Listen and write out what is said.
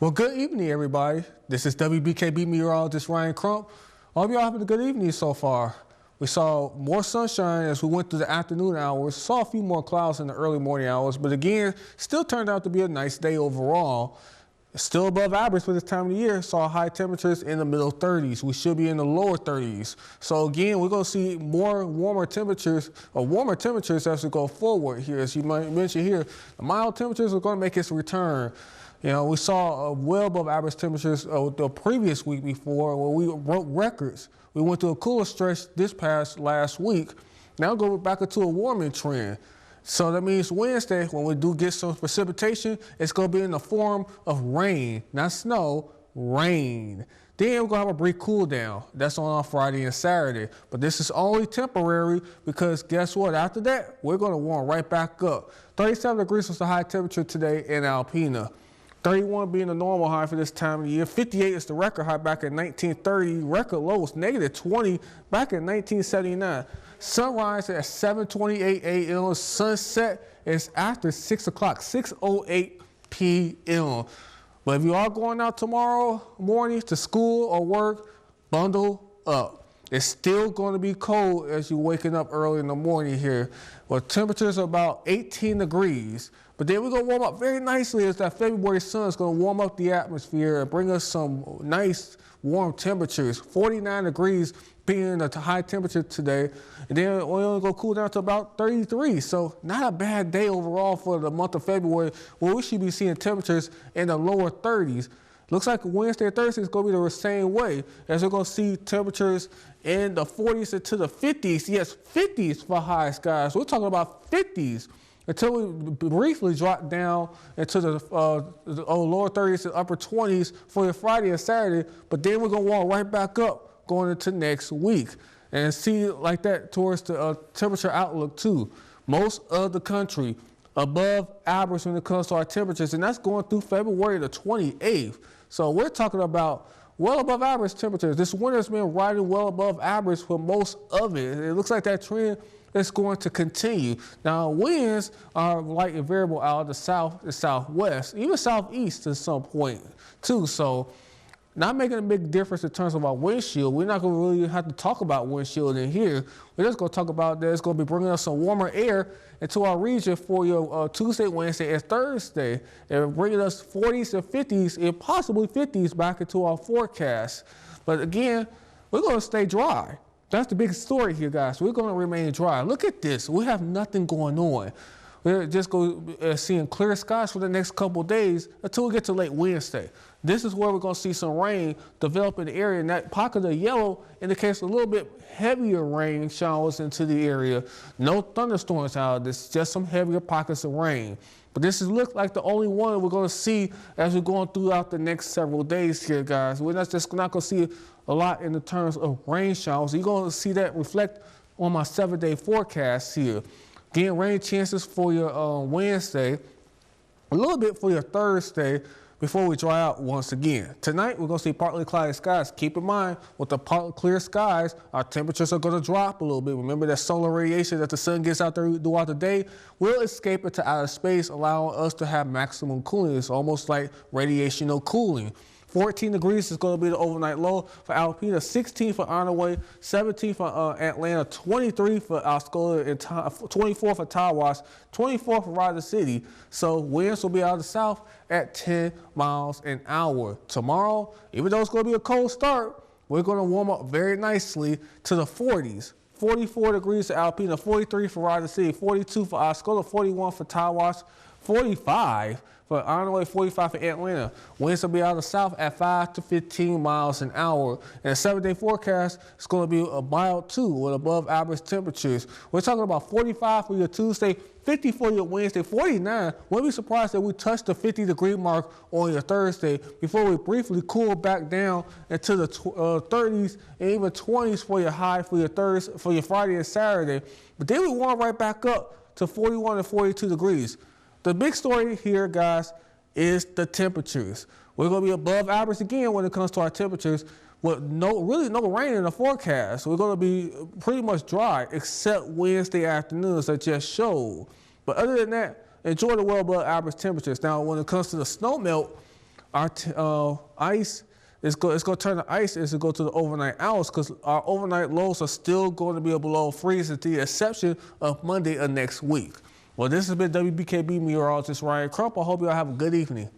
Well, good evening, everybody. This is WBKB Meteorologist Ryan Crump. I hope y'all having a good evening so far. We saw more sunshine as we went through the afternoon hours, saw a few more clouds in the early morning hours, but again, still turned out to be a nice day overall. Still above average for this time of the year, saw high temperatures in the middle 30s. We should be in the lower 30s. So again, we're going to see warmer temperatures as we go forward here. As you might mention here, the mild temperatures are going to make its return. You know, we saw well above average temperatures the previous week before when we broke records. We went through a cooler stretch this past last week. Now go back into a warming trend. So that means Wednesday, when we do get some precipitation, it's going to be in the form of rain, not snow, rain. Then we're going to have a brief cool down. That's on Friday and Saturday. But this is only temporary because guess what? After that, we're going to warm right back up. 37 degrees was the high temperature today in Alpena. 31 being the normal high for this time of the year. 58 is the record high back in 1930. Record low was negative 20 back in 1979. Sunrise at 7:28 a.m. Sunset is after 6 o'clock, 6:08 p.m. But if you are going out tomorrow morning to school or work, bundle up. It's still going to be cold as you're waking up early in the morning here. Well, temperatures are about 18 degrees. But then we're going to warm up very nicely as that February sun is going to warm up the atmosphere and bring us some nice warm temperatures. 49 degrees being the high temperature today. And then we're only going to cool down to about 33. So not a bad day overall for the month of February, where we should be seeing temperatures in the lower 30s. Looks like Wednesday and Thursday is going to be the same way, as we're going to see temperatures in the 40s into the 50s. Yes, 50s for high skies. We're talking about 50s until we briefly drop down into the lower 30s and upper 20s for your Friday and Saturday. But then we're going to walk right back up going into next week and see like that towards the temperature outlook too. Most of the country above average when it comes to our temperatures, and that's going through February the 28th. So we're talking about well above average temperatures. This winter's been riding well above average for most of it. It looks like that trend is going to continue. Now, winds are light and variable out of the south and southwest, even southeast at some point too. So not making a big difference in terms of our windshield. We're not going to really have to talk about windshield in here. We're just going to talk about that it's going to be bringing us some warmer air into our region for your Tuesday, Wednesday, and Thursday, and bringing us 40s and 50s and possibly 50s back into our forecast. But again, we're going to stay dry. That's the big story here, guys. We're going to remain dry. Look at this. We have nothing going on. We're just going to seeing clear skies for the next couple of days until we get to late Wednesday. This is where we're going to see some rain develop in the area, and that pocket of yellow indicates a little bit heavier rain showers into the area. No thunderstorms out of this, just some heavier pockets of rain. But this looks like the only one we're going to see as we're going throughout the next several days here, guys. We're not going to see a lot in the terms of rain showers. You're going to see that reflect on my 7-day forecast here. Again, rain chances for your Wednesday, a little bit for your Thursday before we dry out once again. Tonight, we're going to see partly cloudy skies. Keep in mind, with the partly clear skies, our temperatures are going to drop a little bit. Remember that solar radiation that the sun gets out there throughout the day will escape into outer space, allowing us to have maximum cooling. It's almost like radiational cooling. 14 degrees is going to be the overnight low for Alpena, 16 for Onaway, 17 for Atlanta, 23 for Osceola, and 24 for Tawas, 24 for Ryder City. So winds will be out of the south at 10 miles an hour. Tomorrow, even though it's going to be a cold start, we're going to warm up very nicely to the 40s. 44 degrees for Alpena, 43 for Ryder City, 42 for Osceola, 41 for Tawas, 45 for Onaway, 45 for Atlanta. Winds will be out of the south at 5 to 15 miles an hour. And the 7-day forecast is going to be a mild too with above average temperatures. We're talking about 45 for your Tuesday, 50 for your Wednesday, 49. Wouldn't be surprised that we touch the 50-degree mark on your Thursday before we briefly cool back down into the 30s and even 20s for your high for your Friday and Saturday. But then we warm right back up to 41 and 42 degrees. The big story here, guys, is the temperatures. We're going to be above average again when it comes to our temperatures, with really no rain in the forecast. We're going to be pretty much dry, except Wednesday afternoons I just showed. But other than that, enjoy the well above average temperatures. Now, when it comes to the snow melt, our ice, it's going to turn to ice as it go to the overnight hours because our overnight lows are still going to be below freezing to the exception of Monday of next week. Well, this has been WBKB meteorologist Ryan Crump. I hope y'all have a good evening.